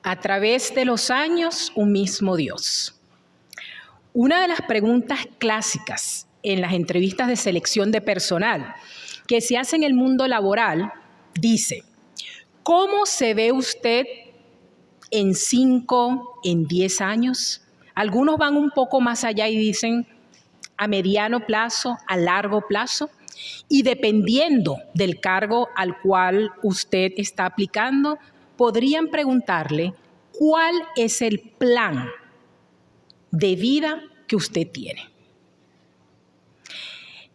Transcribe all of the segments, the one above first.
A través de los años, un mismo Dios. Una de las preguntas clásicas en las entrevistas de selección de personal que se hace en el mundo laboral dice: ¿cómo se ve usted en 5, en 10 años? Algunos van un poco más allá y dicen a mediano plazo, a largo plazo. Y dependiendo del cargo al cual usted está aplicando, podrían preguntarle cuál es el plan de vida que usted tiene.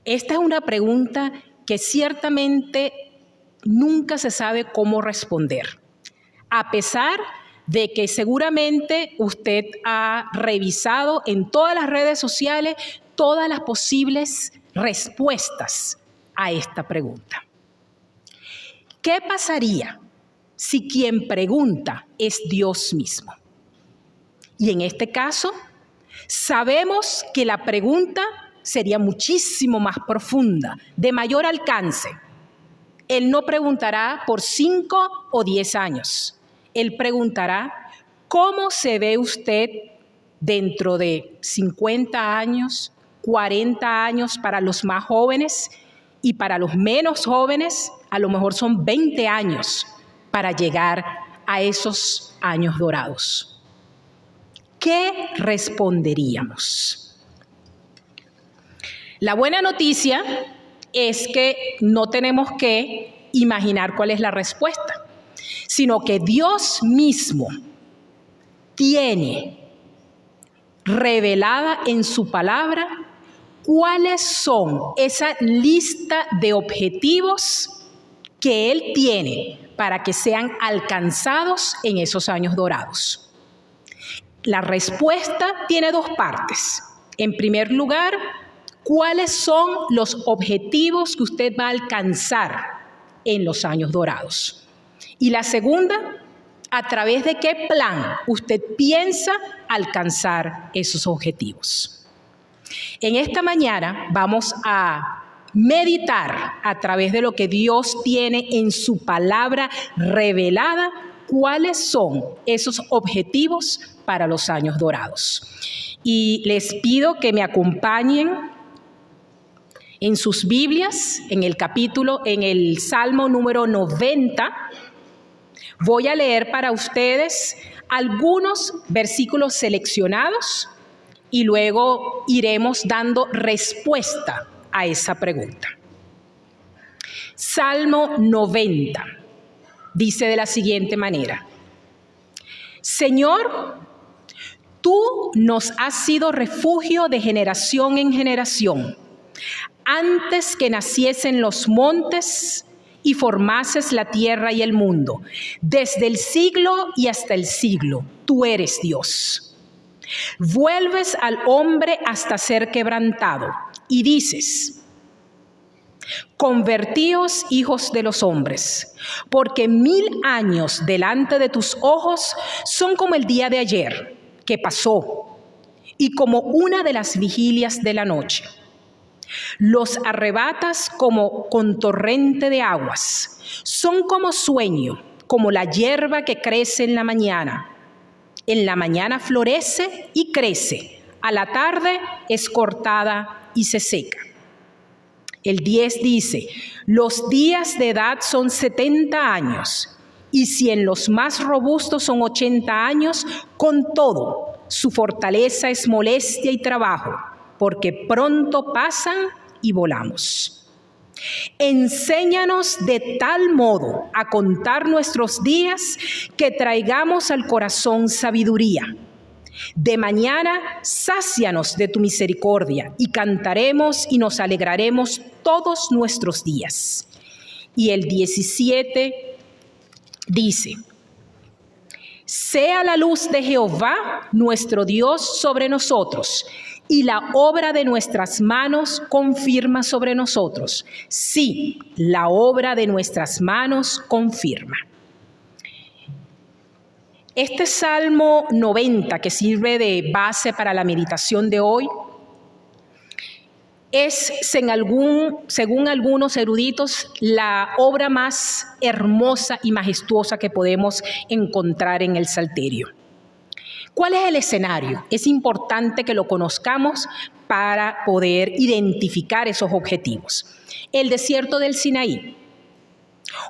Esta es una pregunta que ciertamente nunca se sabe cómo responder, a pesar de que seguramente usted ha revisado en todas las redes sociales todas las posibles respuestas a esta pregunta. ¿Qué pasaría si quien pregunta es Dios mismo? Y en este caso, sabemos que la pregunta sería muchísimo más profunda, de mayor alcance. Él no preguntará por 5 o 10 años. Él preguntará: ¿cómo se ve usted dentro de 50 años, 40 años para los más jóvenes, y para los menos jóvenes a lo mejor son 20 años para llegar a esos años dorados? ¿Qué responderíamos? La buena noticia es que no tenemos que imaginar cuál es la respuesta, sino que Dios mismo tiene revelada en su palabra cuáles son esa lista de objetivos que Él tiene para que sean alcanzados en esos años dorados. La respuesta tiene dos partes. En primer lugar, ¿cuáles son los objetivos que usted va a alcanzar en los años dorados? Y la segunda, ¿a través de qué plan usted piensa alcanzar esos objetivos? En esta mañana vamos a meditar a través de lo que Dios tiene en su palabra revelada, cuáles son esos objetivos para los años dorados. Y les pido que me acompañen en sus Biblias, en el Salmo número 90. Voy a leer para ustedes algunos versículos seleccionados y luego iremos dando respuesta a esa pregunta. Salmo 90 dice de la siguiente manera: Señor, tú nos has sido refugio de generación en generación. Antes que naciesen los montes y formases la tierra y el mundo, desde el siglo y hasta el siglo, tú eres Dios. Vuelves al hombre hasta ser quebrantado y dices: convertíos, hijos de los hombres, porque 1000 años delante de tus ojos son como el día de ayer que pasó y como una de las vigilias de la noche. Los arrebatas como con torrente de aguas, son como sueño, como la hierba que crece en la mañana. En la mañana florece y crece, a la tarde es cortada y se seca. El 10 dice: los días de edad son 70 años, y si en los más robustos son 80 años, con todo, su fortaleza es molestia y trabajo, porque pronto pasan y volamos. Enséñanos de tal modo a contar nuestros días que traigamos al corazón sabiduría. De mañana, sácianos de tu misericordia y cantaremos y nos alegraremos todos nuestros días. Y el 17 dice: sea la luz de Jehová nuestro Dios sobre nosotros, y la obra de nuestras manos confirma sobre nosotros. Sí, la obra de nuestras manos confirma. Este Salmo 90, que sirve de base para la meditación de hoy, Es, según algunos eruditos, la obra más hermosa y majestuosa que podemos encontrar en el Salterio. ¿Cuál es el escenario? Es importante que lo conozcamos para poder identificar esos objetivos. El desierto del Sinaí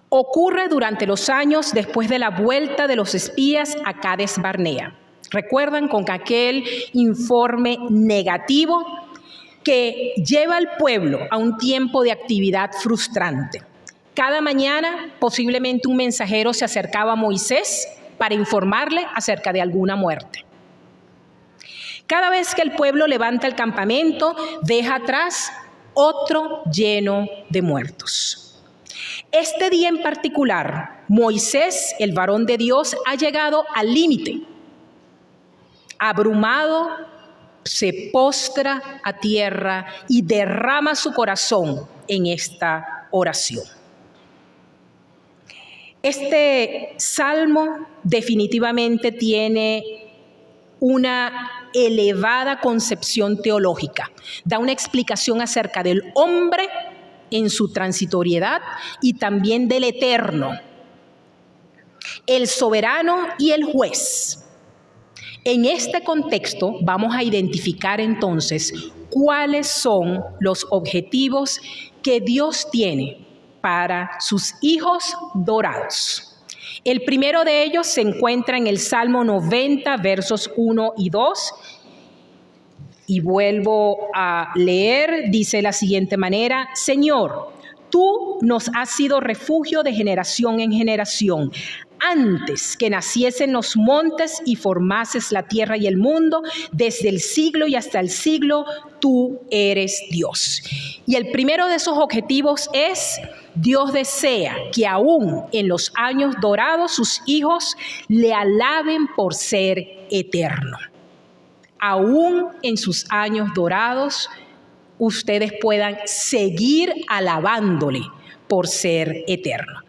ocurre durante los años después de la vuelta de los espías a Cades Barnea. ¿Recuerdan con aquel informe negativo que lleva al pueblo a un tiempo de actividad frustrante? Cada mañana posiblemente un mensajero se acercaba a Moisés para informarle acerca de alguna muerte. Cada vez que el pueblo levanta el campamento, deja atrás otro lleno de muertos. Este día en particular, Moisés, el varón de Dios, ha llegado al límite. Abrumado, se postra a tierra y derrama su corazón en esta oración. Este salmo definitivamente tiene una elevada concepción teológica. Da una explicación acerca del hombre en su transitoriedad y también del eterno, el soberano y el juez. En este contexto vamos a identificar entonces cuáles son los objetivos que Dios tiene para sus hijos dorados. El primero de ellos se encuentra en el Salmo 90, versos 1 y 2. Y vuelvo a leer, dice de la siguiente manera: Señor, tú nos has sido refugio de generación en generación. Antes que naciesen los montes y formases la tierra y el mundo, desde el siglo y hasta el siglo, tú eres Dios. Y el primero de esos objetivos es: Dios desea que aún en los años dorados sus hijos le alaben por ser eterno. Aún en sus años dorados, ustedes puedan seguir alabándole por ser eterno.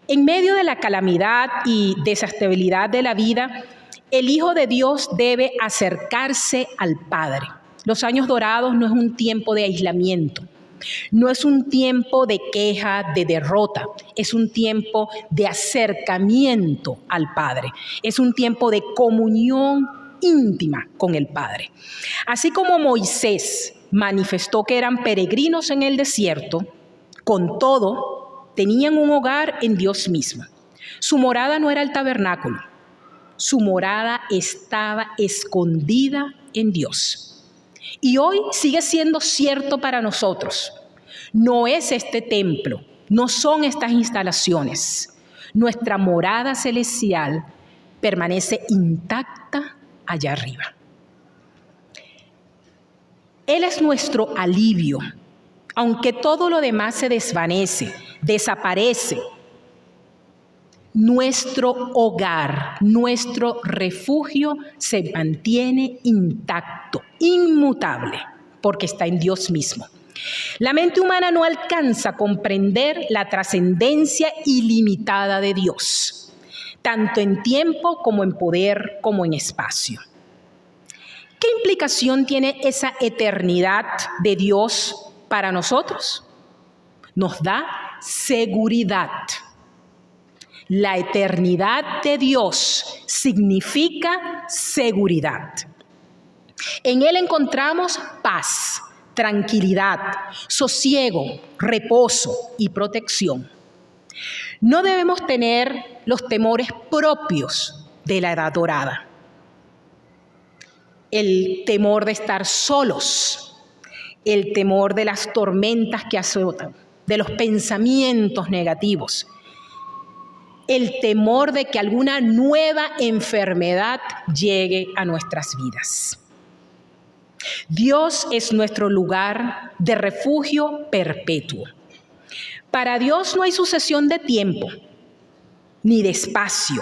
En medio de la calamidad y desestabilidad de la vida, el Hijo de Dios debe acercarse al Padre. Los años dorados no es un tiempo de aislamiento, no es un tiempo de queja, de derrota, es un tiempo de acercamiento al Padre, es un tiempo de comunión íntima con el Padre. Así como Moisés manifestó que eran peregrinos en el desierto, con todo, tenían un hogar en Dios mismo. Su morada no era el tabernáculo, su morada estaba escondida en Dios. Y hoy sigue siendo cierto para nosotros. No es este templo, no son estas instalaciones. Nuestra morada celestial permanece intacta allá arriba. Él es nuestro alivio, aunque todo lo demás se desvanece, desaparece. Nuestro hogar, nuestro refugio se mantiene intacto, inmutable, porque está en Dios mismo. La mente humana no alcanza a comprender la trascendencia ilimitada de Dios, tanto en tiempo como en poder, como en espacio. ¿Qué implicación tiene esa eternidad de Dios para nosotros? Nos da seguridad. La eternidad de Dios significa seguridad. En Él encontramos paz, tranquilidad, sosiego, reposo y protección. No debemos tener los temores propios de la edad dorada. El temor de estar solos, el temor de las tormentas que azotan, de los pensamientos negativos, el temor de que alguna nueva enfermedad llegue a nuestras vidas. Dios es nuestro lugar de refugio perpetuo. Para Dios no hay sucesión de tiempo ni de espacio.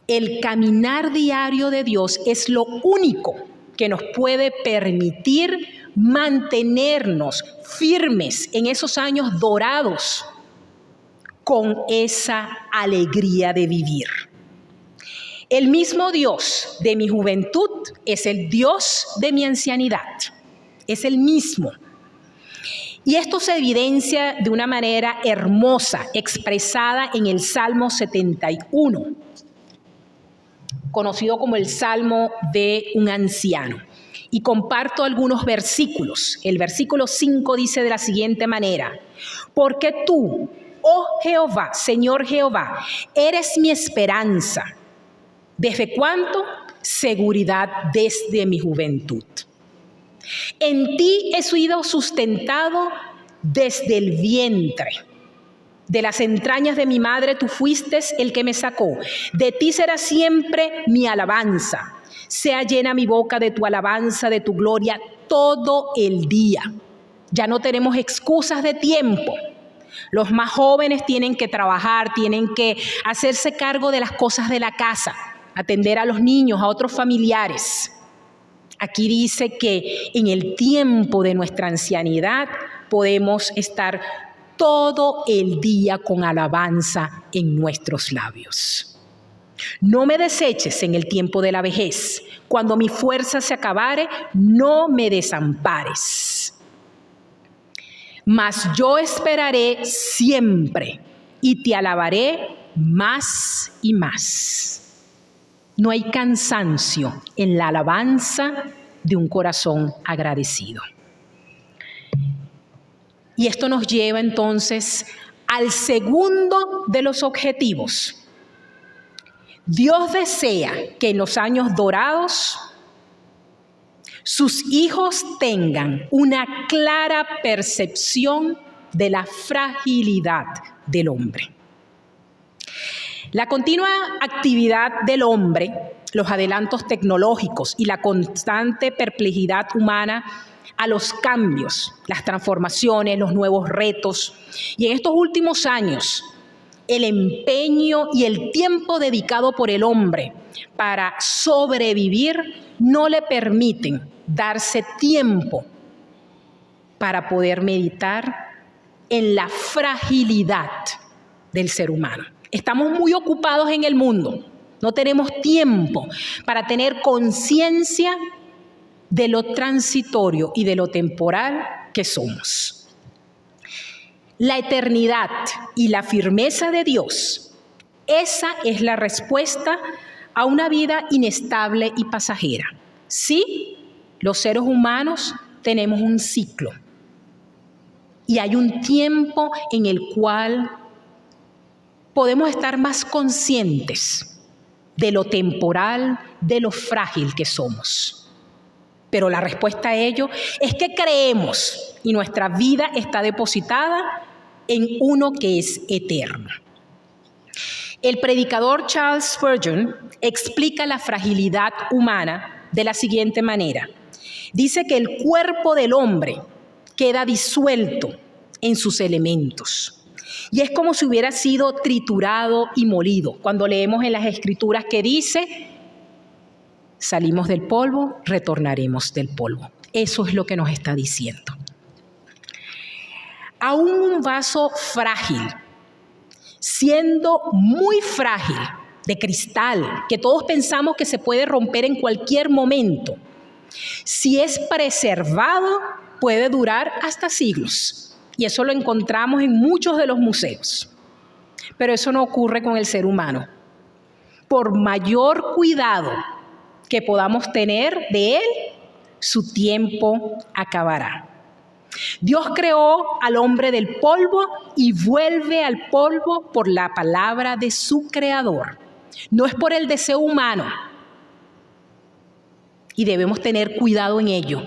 El caminar diario de Dios es lo único que nos puede permitir mantenernos firmes en esos años dorados con esa alegría de vivir. El mismo Dios de mi juventud es el Dios de mi ancianidad. Es el mismo. Y esto se evidencia de una manera hermosa, expresada en el Salmo 71, conocido como el Salmo de un anciano. Y comparto algunos versículos. El versículo 5 dice de la siguiente manera: porque tú, oh Jehová, Señor Jehová, eres mi esperanza. ¿Desde cuánto? Seguridad desde mi juventud. En ti he sido sustentado desde el vientre. De las entrañas de mi madre tú fuiste el que me sacó. De ti será siempre mi alabanza. Sea llena mi boca de tu alabanza, de tu gloria, todo el día. Ya no tenemos excusas de tiempo. Los más jóvenes tienen que trabajar, tienen que hacerse cargo de las cosas de la casa, atender a los niños, a otros familiares. Aquí dice que en el tiempo de nuestra ancianidad podemos estar todo el día con alabanza en nuestros labios. No me deseches en el tiempo de la vejez. Cuando mi fuerza se acabare, no me desampares. Mas yo esperaré siempre y te alabaré más y más. No hay cansancio en la alabanza de un corazón agradecido. Y esto nos lleva entonces al segundo de los objetivos. Dios desea que en los años dorados sus hijos tengan una clara percepción de la fragilidad del hombre. La continua actividad del hombre, los adelantos tecnológicos y la constante perplejidad humana a los cambios, las transformaciones, los nuevos retos, y en estos últimos años, el empeño y el tiempo dedicado por el hombre para sobrevivir no le permiten darse tiempo para poder meditar en la fragilidad del ser humano. Estamos muy ocupados en el mundo, no tenemos tiempo para tener conciencia de lo transitorio y de lo temporal que somos. La eternidad y la firmeza de Dios, esa es la respuesta a una vida inestable y pasajera. Sí, los seres humanos tenemos un ciclo y hay un tiempo en el cual podemos estar más conscientes de lo temporal, de lo frágil que somos. Pero la respuesta a ello es que creemos y nuestra vida está depositada en uno que es eterno. El predicador Charles Spurgeon explica la fragilidad humana de la siguiente manera. Dice que el cuerpo del hombre queda disuelto en sus elementos. Y es como si hubiera sido triturado y molido. Cuando leemos en las Escrituras que dice, salimos del polvo, retornaremos del polvo. Eso es lo que nos está diciendo. Aún un vaso frágil, siendo muy frágil, de cristal, que todos pensamos que se puede romper en cualquier momento, si es preservado, puede durar hasta siglos. Y eso lo encontramos en muchos de los museos. Pero eso no ocurre con el ser humano. Por mayor cuidado que podamos tener de él, su tiempo acabará. Dios creó al hombre del polvo y vuelve al polvo por la palabra de su creador. No es por el deseo humano. Y debemos tener cuidado en ello.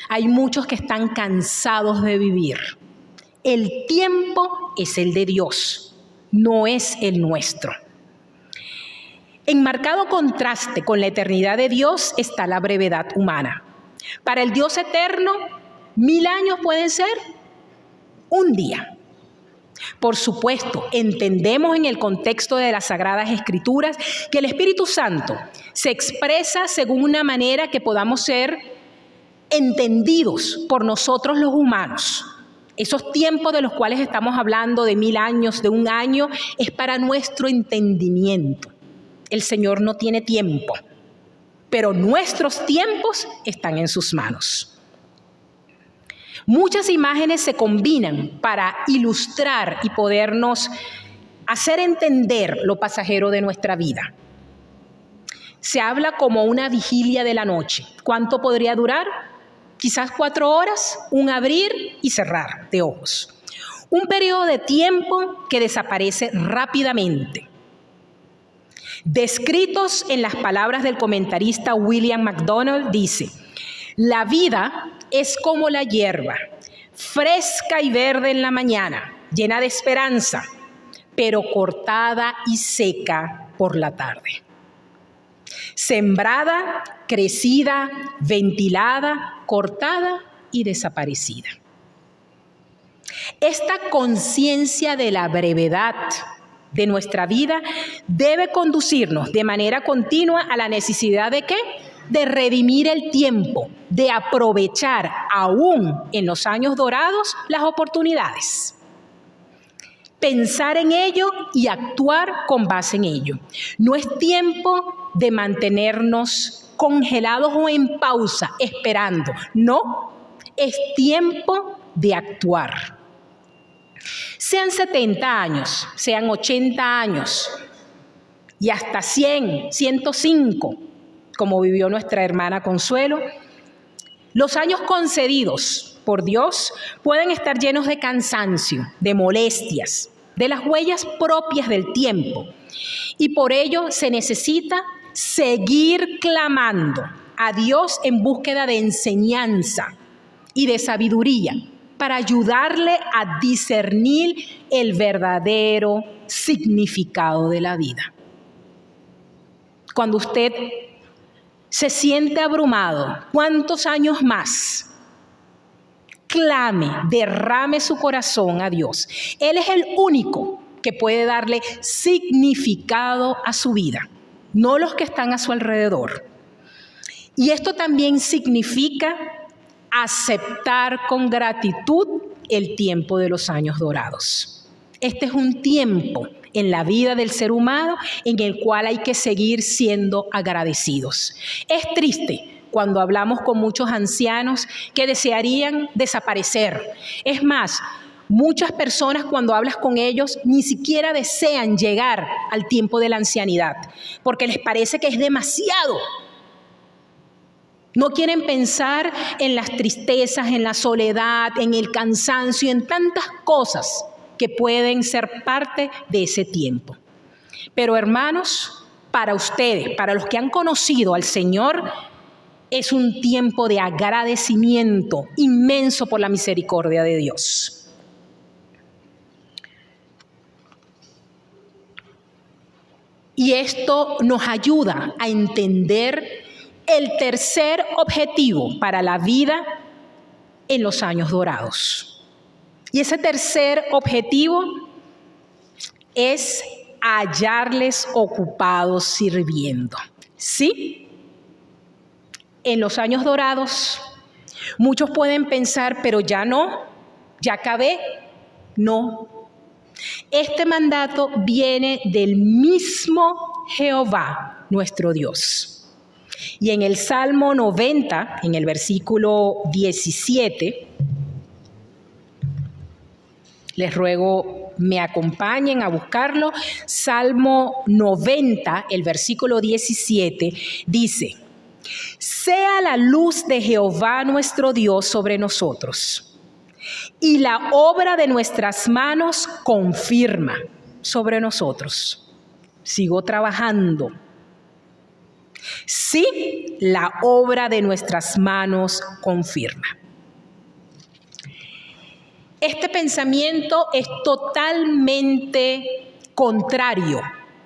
Hay muchos que están cansados de vivir. El tiempo es el de Dios, no es el nuestro. En marcado contraste con la eternidad de Dios está la brevedad humana. Para el Dios eterno, 1000 años pueden ser un día. Por supuesto, entendemos en el contexto de las Sagradas Escrituras que el Espíritu Santo se expresa según una manera que podamos ser entendidos por nosotros los humanos. Esos tiempos de los cuales estamos hablando, de 1000 años, de un año, es para nuestro entendimiento. El Señor no tiene tiempo, pero nuestros tiempos están en sus manos. Muchas imágenes se combinan para ilustrar y podernos hacer entender lo pasajero de nuestra vida. Se habla como una vigilia de la noche. ¿Cuánto podría durar? Quizás 4 horas, un abrir y cerrar de ojos. Un periodo de tiempo que desaparece rápidamente. Descritos en las palabras del comentarista William MacDonald, dice: la vida es como la hierba, fresca y verde en la mañana, llena de esperanza, pero cortada y seca por la tarde. Sembrada, crecida, ventilada, cortada y desaparecida. Esta conciencia de la brevedad de nuestra vida debe conducirnos de manera continua a la necesidad ¿de qué? De redimir el tiempo, de aprovechar aún en los años dorados las oportunidades. Pensar en ello y actuar con base en ello. No es tiempo de mantenernos congelados o en pausa, esperando. No, es tiempo de actuar. Sean 70 años, sean 80 años y hasta 100, 105, como vivió nuestra hermana Consuelo, los años concedidos por Dios pueden estar llenos de cansancio, de molestias, de las huellas propias del tiempo. Y por ello se necesita seguir clamando a Dios en búsqueda de enseñanza y de sabiduría para ayudarle a discernir el verdadero significado de la vida. Cuando usted se siente abrumado, ¿cuántos años más? Clame, derrame su corazón a Dios. Él es el único que puede darle significado a su vida, no los que están a su alrededor. Y esto también significa aceptar con gratitud el tiempo de los años dorados. Este es un tiempo en la vida del ser humano en el cual hay que seguir siendo agradecidos. Es triste cuando hablamos con muchos ancianos que desearían desaparecer. Es más, muchas personas cuando hablas con ellos ni siquiera desean llegar al tiempo de la ancianidad porque les parece que es demasiado. No quieren pensar en las tristezas, en la soledad, en el cansancio, en tantas cosas que pueden ser parte de ese tiempo. Pero hermanos, para ustedes, para los que han conocido al Señor, es un tiempo de agradecimiento inmenso por la misericordia de Dios. Y esto nos ayuda a entender el tercer objetivo para la vida en los años dorados. Y ese tercer objetivo es hallarles ocupados sirviendo. ¿Sí? En los años dorados, muchos pueden pensar, pero ya no, ya acabé. No. Este mandato viene del mismo Jehová, nuestro Dios. Y en el Salmo 90, en el versículo 17, les ruego me acompañen a buscarlo. Salmo 90, el versículo 17, dice: sea la luz de Jehová nuestro Dios sobre nosotros, y la obra de nuestras manos confirma sobre nosotros. Sigo trabajando. Sí, la obra de nuestras manos confirma. Este pensamiento es totalmente contrario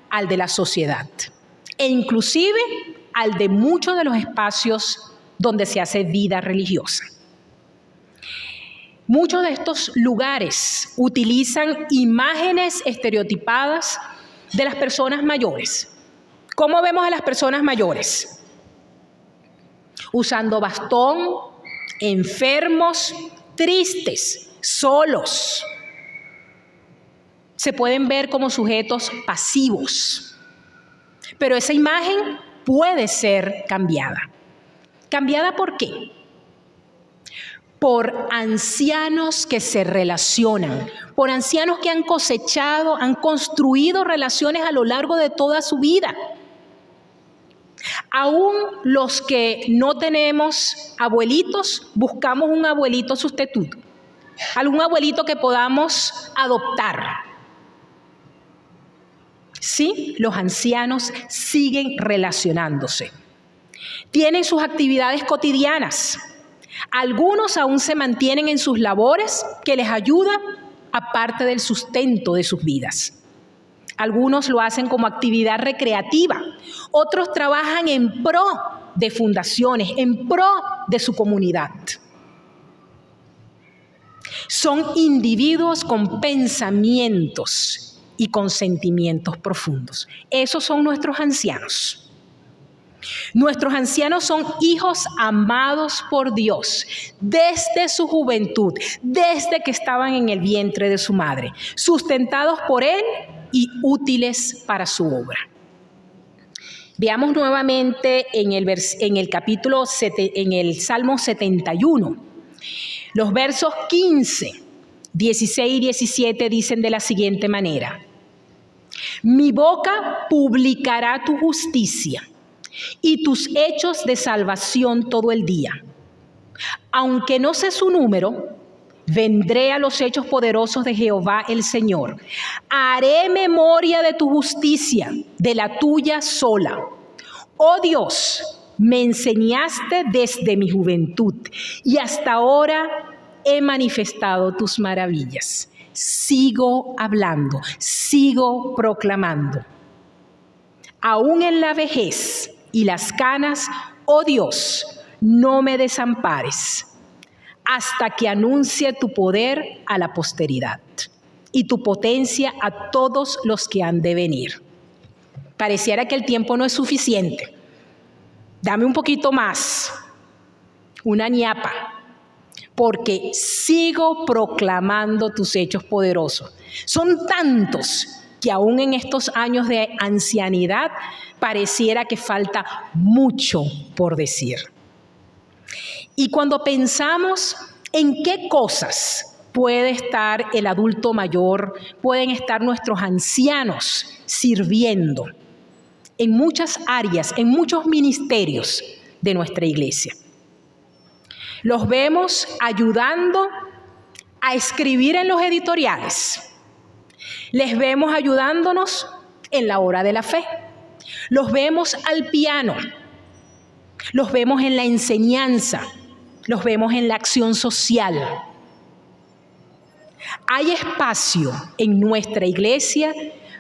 al de la sociedad e inclusive al de muchos de los espacios donde se hace vida religiosa. Muchos de estos lugares utilizan imágenes estereotipadas de las personas mayores. ¿Cómo vemos a las personas mayores? Usando bastón, enfermos, tristes, solos. Se pueden ver como sujetos pasivos. Pero esa imagen puede ser cambiada. ¿Cambiada por qué? por ancianos que se relacionan, por ancianos que han cosechado, han construido relaciones a lo largo de toda su vida. Aún los que no tenemos abuelitos, buscamos un abuelito sustituto, algún abuelito que podamos adoptar. Sí, los ancianos siguen relacionándose. Tienen sus actividades cotidianas. Algunos aún se mantienen en sus labores que les ayuda aparte del sustento de sus vidas. Algunos lo hacen como actividad recreativa. Otros trabajan en pro de fundaciones, en pro de su comunidad. Son individuos con pensamientos y con sentimientos profundos. Esos son nuestros ancianos. Nuestros ancianos son hijos amados por Dios desde su juventud, desde que estaban en el vientre de su madre, sustentados por Él y útiles para su obra. Veamos nuevamente en el Salmo 71. Los versos 15, 16 y 17 dicen de la siguiente manera: Mi boca publicará tu justicia y tus hechos de salvación todo el día. Aunque no sé su número, vendré a los hechos poderosos de Jehová el Señor. Haré memoria de tu justicia, de la tuya sola. Oh Dios, me enseñaste desde mi juventud y hasta ahora he manifestado tus maravillas. Sigo hablando, sigo proclamando. Aún en la vejez y las canas, oh Dios, no me desampares, hasta que anuncie tu poder a la posteridad y tu potencia a todos los que han de venir. Pareciera que el tiempo no es suficiente. Dame un poquito más, una ñapa, porque sigo proclamando tus hechos poderosos. Son tantos que aún en estos años de ancianidad pareciera que falta mucho por decir. Y cuando pensamos en qué cosas puede estar el adulto mayor, pueden estar nuestros ancianos sirviendo en muchas áreas, en muchos ministerios de nuestra iglesia. Los vemos ayudando a escribir en los editoriales. Les vemos ayudándonos en la hora de la fe. Los vemos al piano. Los vemos en la enseñanza. Los vemos en la acción social. Hay espacio en nuestra iglesia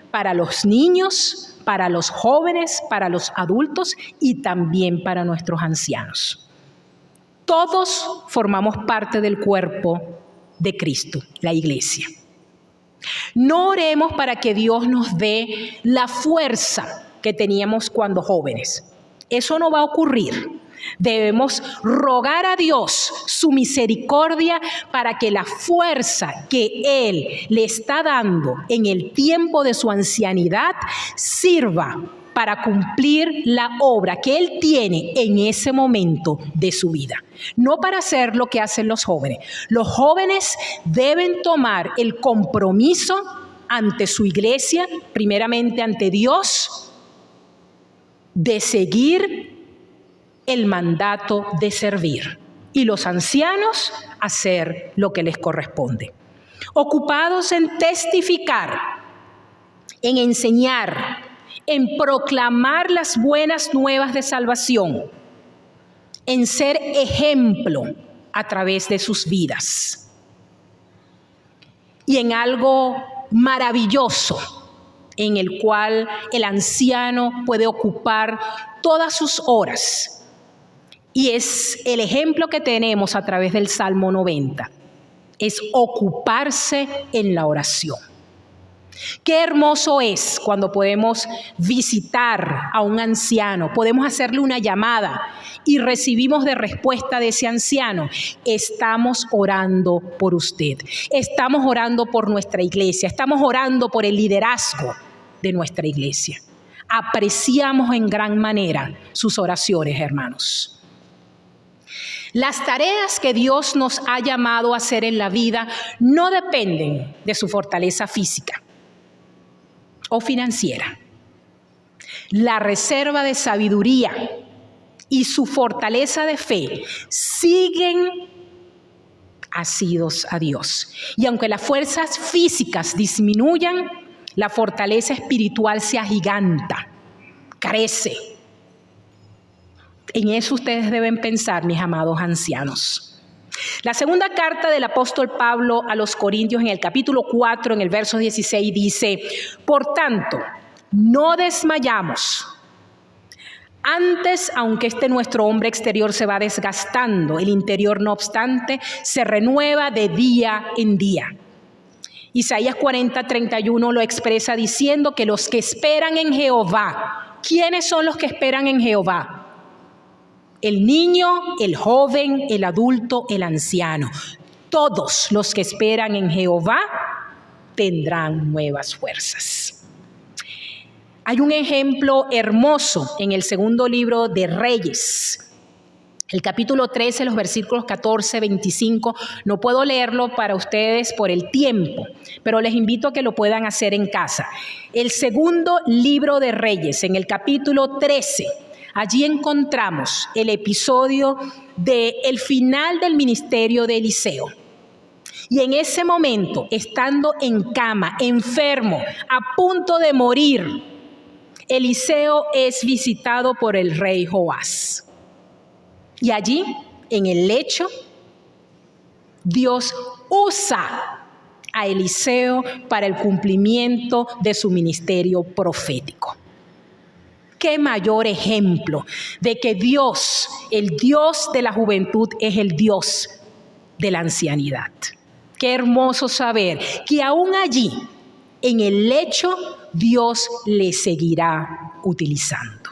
para los niños, para los jóvenes, para los adultos y también para nuestros ancianos. Todos formamos parte del cuerpo de Cristo, la iglesia. No oremos para que Dios nos dé la fuerza que teníamos cuando jóvenes. Eso no va a ocurrir. Debemos rogar a Dios su misericordia para que la fuerza que Él le está dando en el tiempo de su ancianidad sirva para cumplir la obra que Él tiene en ese momento de su vida. No para hacer lo que hacen los jóvenes. Los jóvenes deben tomar el compromiso ante su iglesia, primeramente ante Dios, de seguir el mandato de servir. Y los ancianos hacer lo que les corresponde. Ocupados en testificar, en enseñar, en proclamar las buenas nuevas de salvación, en ser ejemplo a través de sus vidas. Y en algo maravilloso en el cual el anciano puede ocupar todas sus horas. Y es el ejemplo que tenemos a través del Salmo 90. Es ocuparse en la oración. Qué hermoso es cuando podemos visitar a un anciano, podemos hacerle una llamada y recibimos de respuesta de ese anciano: estamos orando por usted, estamos orando por nuestra iglesia, estamos orando por el liderazgo de nuestra iglesia. Apreciamos en gran manera sus oraciones, hermanos. Las tareas que Dios nos ha llamado a hacer en la vida no dependen de su fortaleza física o financiera. La reserva de sabiduría y su fortaleza de fe siguen asidos a Dios. Y aunque las fuerzas físicas disminuyan, la fortaleza espiritual se agiganta, crece. En eso ustedes deben pensar, mis amados ancianos. La segunda carta del apóstol Pablo a los Corintios, en el capítulo 4, en el verso 16, dice: por tanto, no desmayamos. Antes, aunque nuestro hombre exterior se va desgastando, el interior, no obstante, se renueva de día en día. Isaías 40:31 lo expresa diciendo que los que esperan en Jehová, ¿quiénes son los que esperan en Jehová? El niño, el joven, el adulto, el anciano. Todos los que esperan en Jehová tendrán nuevas fuerzas. Hay un ejemplo hermoso en el segundo libro de Reyes, el capítulo 13, los versículos 14, 25. No puedo leerlo para ustedes por el tiempo, pero les invito a que lo puedan hacer en casa. El segundo libro de Reyes, en el capítulo 13, allí encontramos el episodio del final del ministerio de Eliseo. Y en ese momento, estando en cama, enfermo, a punto de morir, Eliseo es visitado por el rey Joás. Y allí, en el lecho, Dios usa a Eliseo para el cumplimiento de su ministerio profético. ¿Qué mayor ejemplo de que Dios, el Dios de la juventud, es el Dios de la ancianidad? Qué hermoso saber que aún allí, en el lecho, Dios le seguirá utilizando.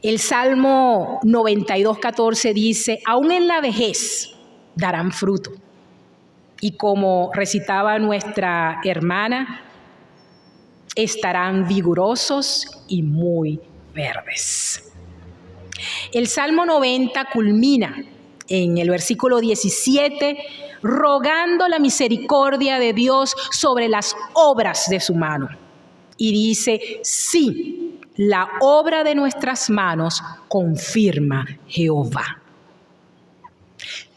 El Salmo 92:14 dice: aún en la vejez darán fruto. Y como recitaba nuestra hermana, estarán vigorosos y muy verdes. El Salmo 90 culmina en el versículo 17, rogando la misericordia de Dios sobre las obras de su mano. Y dice: sí, la obra de nuestras manos confirma Jehová.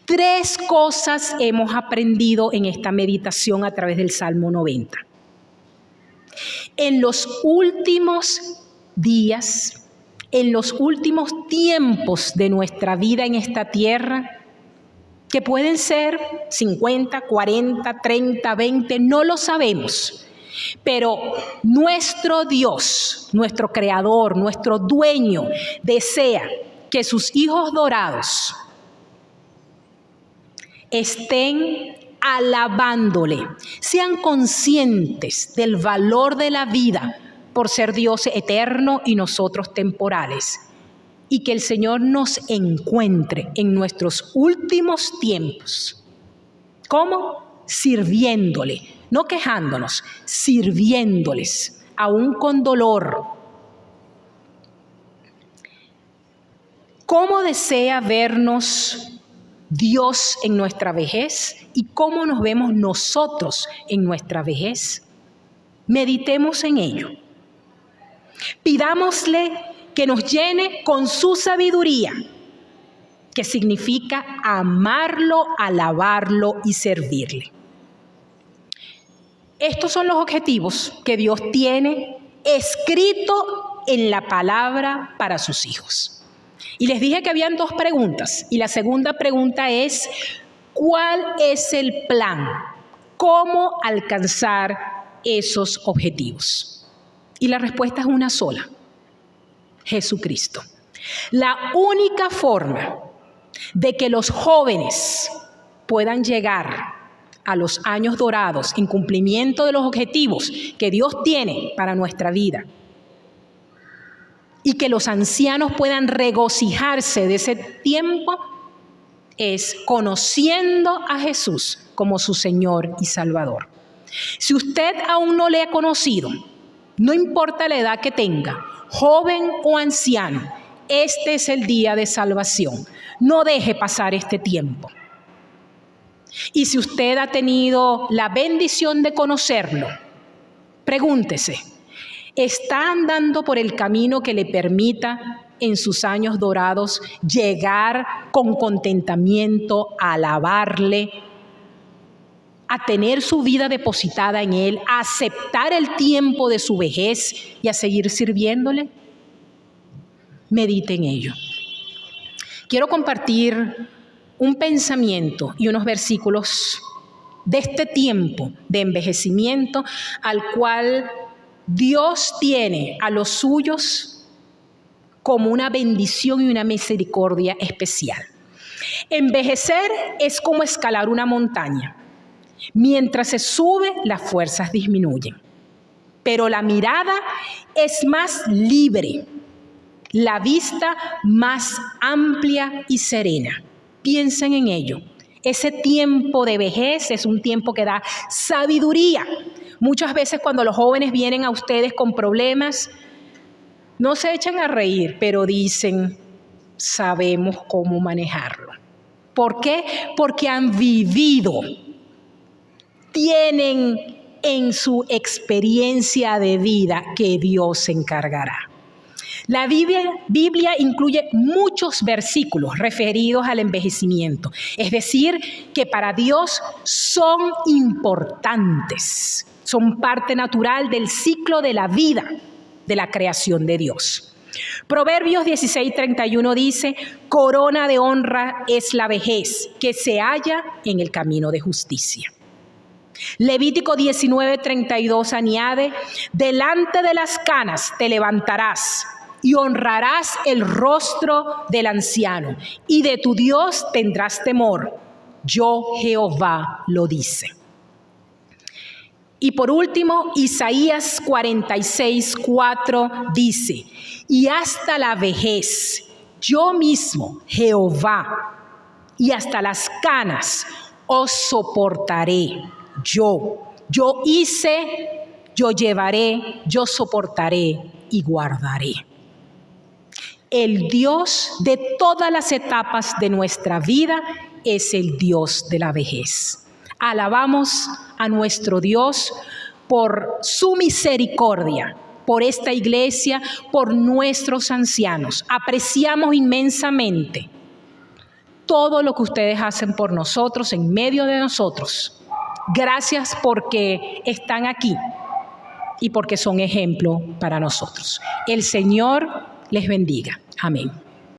3 cosas hemos aprendido en esta meditación a través del Salmo 90. En los últimos días, en los últimos tiempos de nuestra vida en esta tierra, que pueden ser 50, 40, 30, 20, no lo sabemos. Pero nuestro Dios, nuestro Creador, nuestro Dueño, desea que sus hijos dorados estén alabándole, sean conscientes del valor de la vida por ser Dios eterno y nosotros temporales. Y que el Señor nos encuentre en nuestros últimos tiempos. ¿Cómo? Sirviéndole, no quejándonos, sirviéndoles, aún con dolor. ¿Cómo desea vernos Dios en nuestra vejez? ¿Y cómo nos vemos nosotros en nuestra vejez? Meditemos en ello. Pidámosle que nos llene con su sabiduría, que significa amarlo, alabarlo y servirle. Estos son los objetivos que Dios tiene escrito en la palabra para sus hijos. Y les dije que habían 2 preguntas. Y la segunda pregunta es: ¿cuál es el plan? ¿Cómo alcanzar esos objetivos? Y la respuesta es una sola: Jesucristo. La única forma de que los jóvenes puedan llegar a los años dorados en cumplimiento de los objetivos que Dios tiene para nuestra vida y que los ancianos puedan regocijarse de ese tiempo es conociendo a Jesús como su Señor y Salvador. Si usted aún no le ha conocido, no importa la edad que tenga, joven o anciano, este es el día de salvación. No deje pasar este tiempo. Y si usted ha tenido la bendición de conocerlo, pregúntese, ¿está andando por el camino que le permita en sus años dorados llegar con contentamiento a alabarle, a tener su vida depositada en Él, a aceptar el tiempo de su vejez y a seguir sirviéndole? Medite en ello. Quiero compartir un pensamiento y unos versículos de este tiempo de envejecimiento al cual Dios tiene a los suyos como una bendición y una misericordia especial. Envejecer es como escalar una montaña. Mientras se sube, las fuerzas disminuyen. Pero la mirada es más libre, la vista más amplia y serena. Piensen en ello. Ese tiempo de vejez es un tiempo que da sabiduría. Muchas veces cuando los jóvenes vienen a ustedes con problemas, no se echan a reír, pero dicen, sabemos cómo manejarlo. ¿Por qué? Porque han vivido, tienen en su experiencia de vida que Dios se encargará. La Biblia incluye muchos versículos referidos al envejecimiento, es decir, que para Dios son importantes, son parte natural del ciclo de la vida, de la creación de Dios. Proverbios 16:31 dice, corona de honra es la vejez que se halla en el camino de justicia. Levítico 19:32 añade, delante de las canas te levantarás y honrarás el rostro del anciano, y de tu Dios tendrás temor. Yo, Jehová, lo dice. Y por último, Isaías 46:4 dice, y hasta la vejez, yo mismo, Jehová, y hasta las canas os soportaré. Yo hice, yo llevaré, yo soportaré y guardaré. El Dios de todas las etapas de nuestra vida es el Dios de la vejez. Alabamos a nuestro Dios por su misericordia, por esta iglesia, por nuestros ancianos. Apreciamos inmensamente todo lo que ustedes hacen por nosotros, en medio de nosotros. Gracias porque están aquí y porque son ejemplo para nosotros. El Señor les bendiga. Amén.